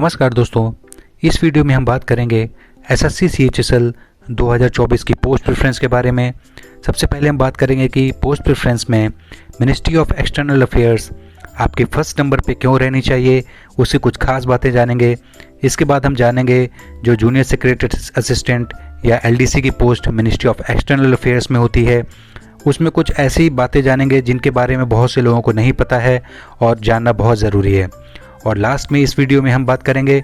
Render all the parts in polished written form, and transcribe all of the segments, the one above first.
नमस्कार दोस्तों, इस वीडियो में हम बात करेंगे एसएससी सीएचएसएल 2024 की पोस्ट प्रेफरेंस के बारे में। सबसे पहले हम बात करेंगे कि पोस्ट प्रेफरेंस में मिनिस्ट्री ऑफ एक्सटर्नल अफेयर्स आपके फर्स्ट नंबर पे क्यों रहनी चाहिए, उससे कुछ खास बातें जानेंगे। इसके बाद हम जानेंगे जो जूनियर सेक्रेटरी असिस्टेंट या एलडीसी की post ministry of external affairs में होती है, उसमें कुछ ऐसी बातें जानेंगे जिनके बारे में बहुत से लोगों को नहीं पता है और जानना बहुत ज़रूरी है। और लास्ट में इस वीडियो में हम बात करेंगे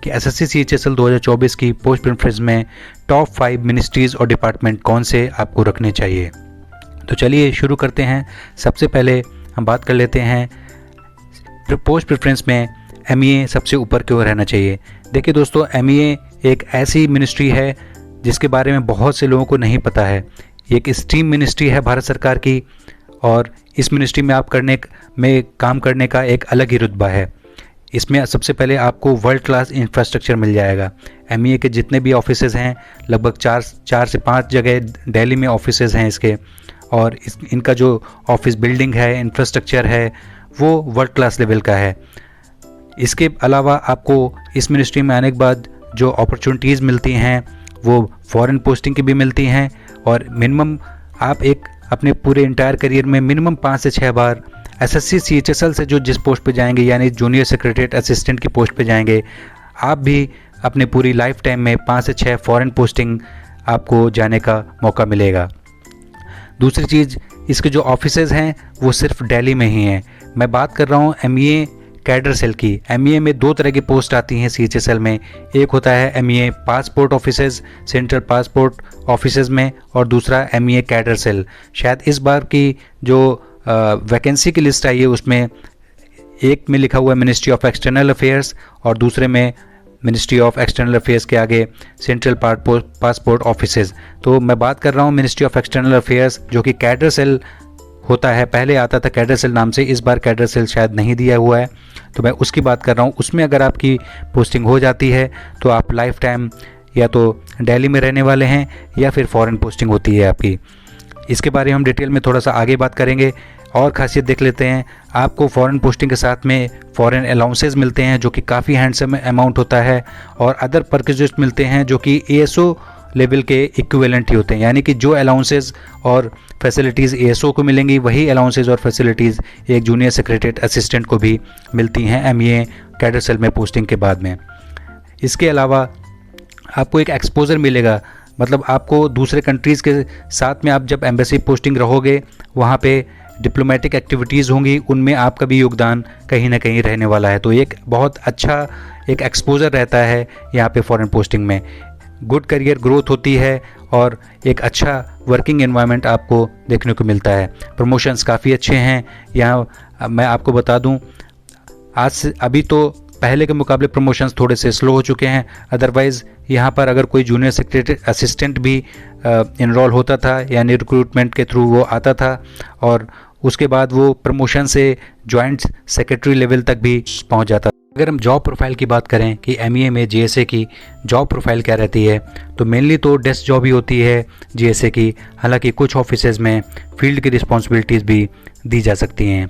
कि एसएससी सीएचएसएल 2024 की पोस्ट प्रेफरेंस में टॉप 5 मिनिस्ट्रीज़ और डिपार्टमेंट कौन से आपको रखने चाहिए। तो चलिए शुरू करते हैं। सबसे पहले हम बात कर लेते हैं पोस्ट प्रेफरेंस में एमईए सबसे ऊपर क्यों रहना चाहिए। देखिए दोस्तों, एमईए एक ऐसी मिनिस्ट्री है जिसके बारे में बहुत से लोगों को नहीं पता है। एक स्ट्रीम मिनिस्ट्री है भारत सरकार की और इस मिनिस्ट्री में काम करने का एक अलग ही रुतबा है। इसमें सबसे पहले आपको वर्ल्ड क्लास इंफ्रास्ट्रक्चर मिल जाएगा। एमईए के जितने भी ऑफिसेज हैं, लगभग 4 से 5 जगह दिल्ली में ऑफिसेज हैं इसके, और इनका जो ऑफिस बिल्डिंग है, इंफ्रास्ट्रक्चर है, वो वर्ल्ड क्लास लेवल का है। इसके अलावा आपको इस मिनिस्ट्री में आने के बाद जो अपॉर्चुनिटीज़ मिलती हैं वो फॉरेन पोस्टिंग की भी मिलती हैं, और मिनिमम आप अपने पूरे इंटायर करियर में मिनिमम 5 से 6 बार एसएससी सीएचएसएल से जिस पोस्ट पे जाएंगे, यानी जूनियर सेक्रेटरीट असिस्टेंट की पोस्ट पे जाएंगे, आप भी अपने पूरी लाइफ टाइम में 5 से 6 फॉरेन पोस्टिंग आपको जाने का मौका मिलेगा। दूसरी चीज़, इसके जो ऑफिसेज हैं वो सिर्फ दिल्ली में ही हैं। मैं बात कर रहा हूँ एमईए कैडर सेल की। एमईए में 2 तरह की पोस्ट आती हैं सीएचएसएल में। एक होता है MEA passport offices, central passport offices में, और दूसरा एमईए कैडर सेल। शायद इस बार की जो वैकेंसी की लिस्ट आई है उसमें एक में लिखा हुआ है मिनिस्ट्री ऑफ एक्सटर्नल अफेयर्स और दूसरे में मिनिस्ट्री ऑफ एक्सटर्नल अफेयर्स के आगे सेंट्रल पासपोर्ट ऑफिसेज। तो मैं बात कर रहा हूँ मिनिस्ट्री ऑफ एक्सटर्नल अफेयर्स, जो कि कैडर सेल होता है। पहले आता था कैडर सेल नाम से, इस बार कैडर सेल शायद नहीं दिया हुआ है, तो मैं उसकी बात कर रहा हूँ। उसमें अगर आपकी पोस्टिंग हो जाती है तो आप लाइफ टाइम या तो दिल्ली में रहने वाले हैं या फिर फॉरेन पोस्टिंग होती है आपकी। इसके बारे में हम डिटेल में थोड़ा सा आगे बात करेंगे। और खासियत देख लेते हैं, आपको फॉरेन पोस्टिंग के साथ में फॉरेन अलाउंसेस मिलते हैं जो कि काफ़ी हैंडसम अमाउंट होता है, और अदर परकेजेस मिलते हैं जो कि एएसओ लेवल के इक्विवेलेंट ही होते हैं। यानी कि जो अलाउंसेस और फैसिलिटीज़ एएसओ को मिलेंगी, वही अलाउंसेस और फैसिलिटीज़ एक जूनियर सेक्रेटरीट असिस्टेंट को भी मिलती हैं एमईए कैडर सेल में पोस्टिंग के बाद में। इसके अलावा आपको एक एक्सपोजर मिलेगा, मतलब आपको दूसरे कंट्रीज़ के साथ में आप जब एम्बेसी पोस्टिंग रहोगे, वहाँ पे डिप्लोमेटिक एक्टिविटीज़ होंगी, उनमें आपका भी योगदान कहीं ना कहीं रहने वाला है। तो एक बहुत अच्छा एक एक्सपोजर रहता है यहाँ पे फॉरेन पोस्टिंग में। गुड करियर ग्रोथ होती है और एक अच्छा वर्किंग एनवायरनमेंट आपको देखने को मिलता है। प्रमोशंस काफ़ी अच्छे हैं यहाँ। मैं आपको बता दूँ, आज से अभी तो पहले के मुकाबले प्रमोशंस थोड़े से स्लो हो चुके हैं। अदरवाइज़ यहाँ पर अगर कोई जूनियर सेक्रेटरी असिस्टेंट भी इनरोल होता था, यानी रिक्रूटमेंट के थ्रू वो आता था, और उसके बाद वो प्रमोशन से जॉइंट सेक्रेटरी लेवल तक भी पहुँच जाता। अगर हम जॉब प्रोफाइल की बात करें कि एमईए में जीएसए की जॉब प्रोफाइल क्या रहती है, तो मेनली तो डेस्क जॉब ही होती है जीएसए की। हालांकि कुछ ऑफिसेज में फील्ड की रिस्पॉन्सिबिलिटीज़ भी दी जा सकती हैं।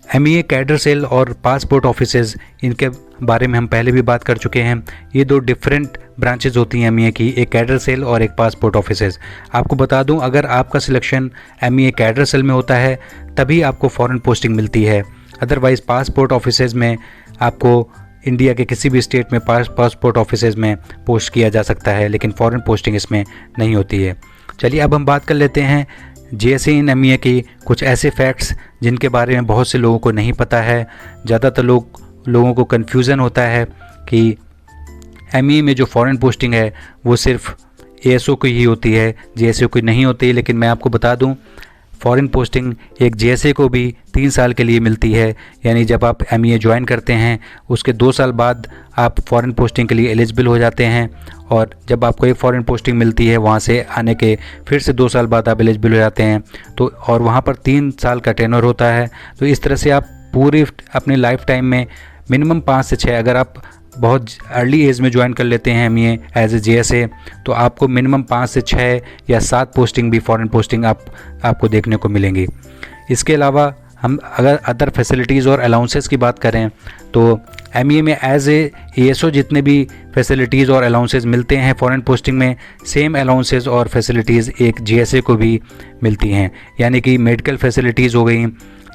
एमईए कैडर सेल और पासपोर्ट ऑफिसेज, इनके बारे में हम पहले भी बात कर चुके हैं। ये 2 डिफरेंट ब्रांचेज होती हैं एमईए की, एक कैडर सेल और एक पासपोर्ट ऑफिसेज। आपको बता दूं, अगर आपका सिलेक्शन एमईए कैडर सेल में होता है तभी आपको फॉरेन पोस्टिंग मिलती है। अदरवाइज़ पासपोर्ट ऑफिसेज में आपको इंडिया के किसी भी स्टेट में पासपोर्ट ऑफिसेज में पोस्ट किया जा सकता है, लेकिन फॉरेन पोस्टिंग इसमें नहीं होती है। चलिए अब हम बात कर लेते हैं जीएसए इन एमईए की कुछ ऐसे फैक्ट्स जिनके बारे में बहुत से लोगों को नहीं पता है। ज़्यादातर लोगों को कन्फ्यूज़न होता है कि एमईए में जो फॉरेन पोस्टिंग है वो सिर्फ एएसओ की ही होती है, जीएसए की नहीं होती। लेकिन मैं आपको बता दूं, फॉरेन पोस्टिंग एक जीएसए को भी 3 साल के लिए मिलती है। यानी जब आप एमईए ज्वाइन करते हैं उसके 2 साल बाद आप फॉरेन पोस्टिंग के लिए एलिजिबल हो जाते हैं, और जब आपको एक फॉरेन पोस्टिंग मिलती है वहाँ से आने के फिर से 2 साल बाद आप एलिजिबल हो जाते हैं। तो और वहाँ पर 3 साल का टेन्योर होता है। तो इस तरह से आप पूरी अपनी लाइफ टाइम में मिनिमम 5 से 6, अगर आप बहुत अर्ली एज में ज्वाइन कर लेते हैं एमईए एज ए जीएसए, तो आपको मिनिमम 5 से 6 या 7 पोस्टिंग भी फॉरेन पोस्टिंग आपको देखने को मिलेंगी। इसके अलावा हम अगर अदर फैसिलिटीज़ और अलाउंसेस की बात करें तो MEA में एज ए ASO जितने भी फैसिलिटीज़ और अलाउंसेस मिलते हैं फॉरेन पोस्टिंग में, सेम अलाउंसेस और फैसिलिटीज़ एक GSA को भी मिलती हैं। यानी कि मेडिकल फैसिलिटीज़ हो गई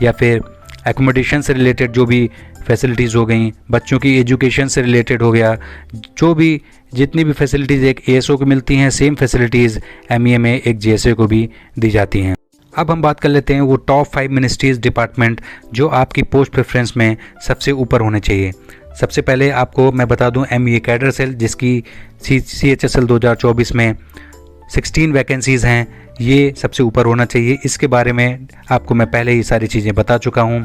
या फिर एकोमोडेशन से रिलेटेड जो भी फैसिलिटीज़ हो गई, बच्चों की एजुकेशन से रिलेटेड हो गया, जो भी जितनी भी फैसिलिटीज़ एक ASO को मिलती हैं, सेम फैसिलिटीज़ MEA में एक GSA को भी दी जाती हैं। अब हम बात कर लेते हैं वो टॉप 5 मिनिस्ट्रीज़ डिपार्टमेंट जो आपकी पोस्ट प्रेफरेंस में सबसे ऊपर होने चाहिए। सबसे पहले आपको मैं बता दूं MEA कैडर सेल, जिसकी CHSL 2024 में 16 वैकेंसीज़ हैं, ये सबसे ऊपर होना चाहिए। इसके बारे में आपको मैं पहले ही सारी चीज़ें बता चुका हूँ।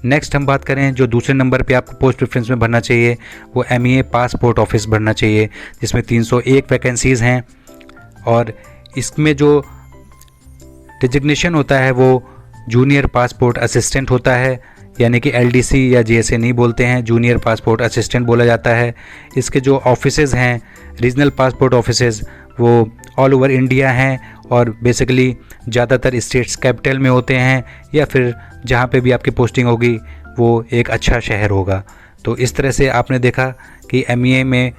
नेक्स्ट हम बात करें जो दूसरे नंबर पे आपको पोस्ट प्रेफरेंस में भरना चाहिए वो MEA पासपोर्ट ऑफिस भरना चाहिए, जिसमें 301 वैकेंसीज़ हैं और इसमें जो डिजिग्नेशन होता है वो जूनियर पासपोर्ट असिस्टेंट होता है, यानी कि LDC या GSA नहीं बोलते हैं, जूनियर पासपोर्ट असिस्टेंट बोला जाता है। इसके जो ऑफिसेज़ हैं रीजनल पासपोर्ट ऑफिसेज़ वो ऑल ओवर इंडिया हैं और बेसिकली ज़्यादातर स्टेट्स कैपिटल में होते हैं या फिर जहाँ पे भी आपकी पोस्टिंग होगी वो एक अच्छा शहर होगा। तो इस तरह से आपने देखा कि MEA में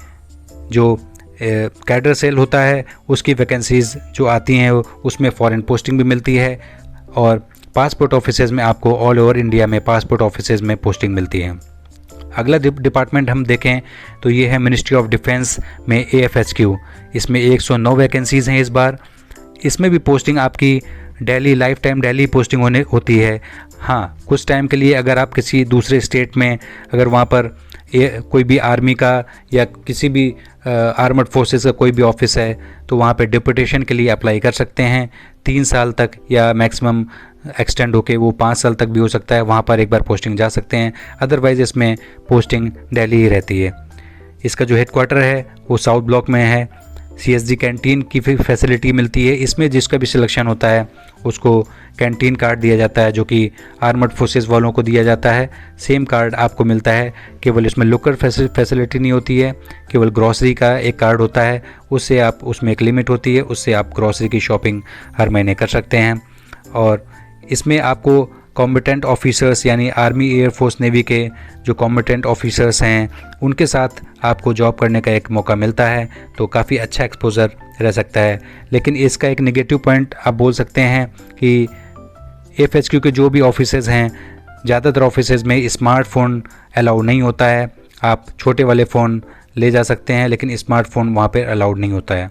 जो कैडर सेल होता है उसकी वैकेंसीज़ जो आती हैं उसमें फॉरेन पोस्टिंग भी मिलती है और पासपोर्ट ऑफिसेज़ में आपको ऑल ओवर इंडिया में पासपोर्ट ऑफिसेज़ में पोस्टिंग मिलती है। अगला डिपार्टमेंट हम देखें तो ये है मिनिस्ट्री ऑफ डिफेंस में AFHQ। इसमें 109 वैकेंसीज़ हैं इस बार। इसमें भी पोस्टिंग आपकी Delhi life time Delhi posting होती है। हाँ, कुछ टाइम के लिए अगर आप किसी दूसरे स्टेट में अगर वहाँ पर कोई भी आर्मी का या किसी भी आर्मड फोर्सेस का कोई भी ऑफिस है तो वहाँ पे डिप्यूटेशन के लिए अप्लाई कर सकते हैं 3 साल तक, या मैक्सिमम एक्सटेंड होके वो 5 साल तक भी हो सकता है, वहाँ पर एक बार पोस्टिंग जा सकते हैं। अदरवाइज़ इसमें पोस्टिंग दिल्ली ही रहती है। इसका जो हेडक्वार्टर है वो साउथ ब्लॉक में है। CSD कैंटीन की फैसिलिटी मिलती है। इसमें जिसका भी सिलेक्शन होता है उसको कैंटीन कार्ड दिया जाता है जो कि आर्मड फोर्सेस वालों को दिया जाता है। सेम कार्ड आपको मिलता है, केवल इसमें लोकल फैसिलिटी नहीं होती है, केवल ग्रॉसरी का एक कार्ड होता है, उससे आप उसमें एक लिमिट होती है, उससे आप ग्रॉसरी की शॉपिंग हर महीने कर सकते हैं। और इसमें आपको कॉम्बिटेंट ऑफिसर्स यानी आर्मी, एयरफोर्स, नेवी के जो कॉम्बिटेंट ऑफिसर्स हैं उनके साथ आपको जॉब करने का एक मौका मिलता है, तो काफ़ी अच्छा एक्सपोजर रह सकता है। लेकिन इसका एक नेगेटिव पॉइंट आप बोल सकते हैं कि AFHQ के जो भी ऑफिसेज़ हैं, ज़्यादातर ऑफिसेज़ में स्मार्टफोन अलाउ नहीं होता है। आप छोटे वाले फ़ोन ले जा सकते हैं लेकिन स्मार्टफोन वहाँ पर अलाउड नहीं होता है।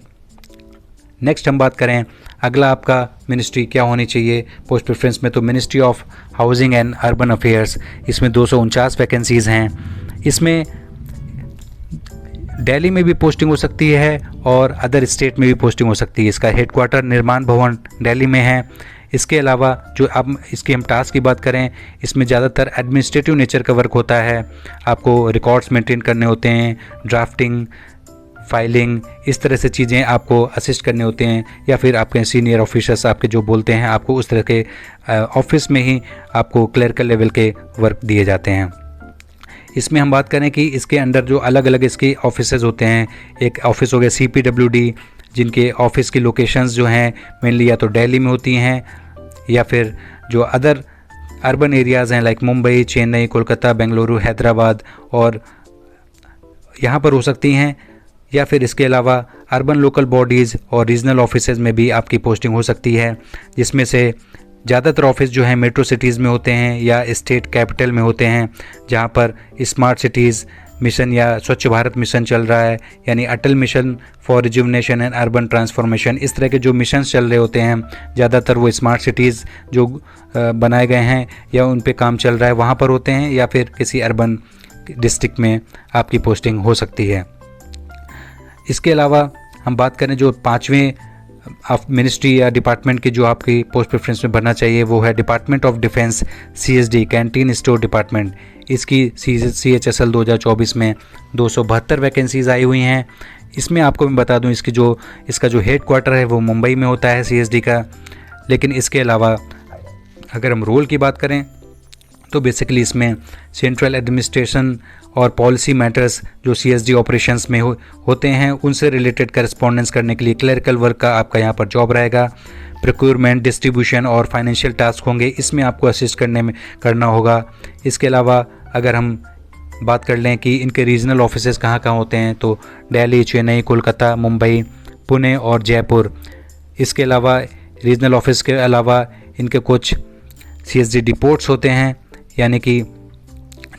नेक्स्ट हम बात करें अगला आपका मिनिस्ट्री क्या होनी चाहिए पोस्ट प्रेफरेंस में, तो ministry of housing and urban affairs. इसमें 249 वैकेंसीज़ हैं। इसमें दिल्ली में भी पोस्टिंग हो सकती है और अदर स्टेट में भी पोस्टिंग हो सकती है। इसका हेडक्वार्टर निर्माण भवन दिल्ली में है। इसके अलावा जो अब इसकी हम टास्क की बात करें, इसमें ज़्यादातर एडमिनिस्ट्रेटिव नेचर का वर्क होता है। आपको रिकॉर्ड्स मेंटेन करने होते हैं, ड्राफ्टिंग, फाइलिंग, इस तरह से चीज़ें आपको असिस्ट करने होते हैं, या फिर आपके सीनियर ऑफिसर्स आपके जो बोलते हैं आपको उस तरह के ऑफिस में ही आपको क्लर्कल लेवल के वर्क दिए जाते हैं। इसमें हम बात करें कि इसके अंडर जो अलग अलग इसके ऑफिसेज होते हैं, एक ऑफिस हो गया CPWD, जिनके ऑफिस की लोकेशंस जो हैं मेनली या तो दिल्ली में होती हैं या फिर जो अदर अर्बन एरियाज़ हैं लाइक मुंबई, चेन्नई, कोलकाता, बेंगलुरु, हैदराबाद और यहाँ पर हो सकती हैं, या फिर इसके अलावा अर्बन लोकल बॉडीज़ और रीजनल ऑफिसेज में भी आपकी पोस्टिंग हो सकती है, जिसमें से ज़्यादातर ऑफिस जो हैं मेट्रो सिटीज़ में होते हैं या स्टेट कैपिटल में होते हैं, जहाँ पर स्मार्ट सिटीज़ मिशन या स्वच्छ भारत मिशन चल रहा है, यानी Atal mission for rejuvenation and urban transformation. इस तरह के जो मिशंस चल रहे होते हैं ज़्यादातर वो स्मार्ट सिटीज़ जो बनाए गए हैं या उन पे काम चल रहा है वहाँ पर होते हैं, या फिर किसी अर्बन डिस्ट्रिक्ट में आपकी पोस्टिंग हो सकती है। इसके अलावा हम बात करें जो 5वें मिनिस्ट्री या डिपार्टमेंट की जो आपकी पोस्ट प्रेफरेंस में भरना चाहिए वो है department of defence CSD canteen store department. इसकी CHSL 2024 में 272 वैकेंसीज़ आई हुई हैं। इसमें आपको मैं बता दूं इसका जो हेड क्वार्टर है वो मुंबई में होता है CSD का। लेकिन इसके अलावा अगर हम रोल की बात करें तो बेसिकली इसमें सेंट्रल एडमिनिस्ट्रेशन और पॉलिसी मैटर्स जो CSD ऑपरेशंस में होते हैं उनसे रिलेटेड करस्पॉन्डेंस करने के लिए क्लरिकल वर्क का आपका यहाँ पर जॉब रहेगा। प्रोक्योरमेंट, डिस्ट्रीब्यूशन और फाइनेंशियल टास्क होंगे, इसमें आपको असिस्ट करना होगा। इसके अलावा अगर हम बात कर लें कि इनके रीजनल ऑफिसेज़ कहाँ कहाँ होते हैं, तो दिल्ली, चेन्नई, कोलकाता, मुंबई, पुणे और जयपुर। इसके अलावा रीजनल ऑफिस के अलावा इनके कुछ CSD डिपोट्स होते हैं, यानी कि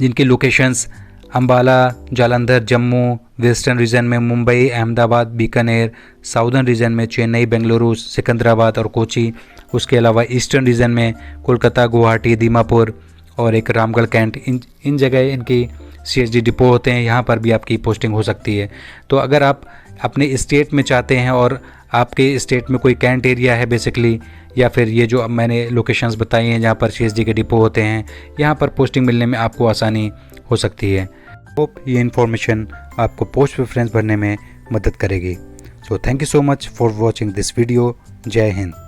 जिनकी locations Ambala, Jalandhar, Jammu, western region में मुंबई, अहमदाबाद, बीकानेर, साउदर्न रीजन में चेन्नई, बेंगलुरु, सिकंदराबाद और कोची। उसके अलावा ईस्टर्न रीजन में कोलकाता, गुवाहाटी, दीमापुर और एक रामगढ़ कैंट। इन जगह इनकी CSD डिपो होते हैं, यहाँ पर भी आपकी पोस्टिंग हो सकती है। तो अगर आप अपने स्टेट में चाहते हैं और आपके स्टेट में कोई कैंट एरिया है बेसिकली, या फिर ये जो अब मैंने लोकेशंस बताई हैं जहाँ पर CSD के डिपो होते हैं, यहाँ पर पोस्टिंग मिलने में आपको आसानी हो सकती है। होप ये इन्फॉर्मेशन आपको पोस्ट प्रेफरेंस भरने में मदद करेगी। So thank you so much for watching this video. जय हिंद।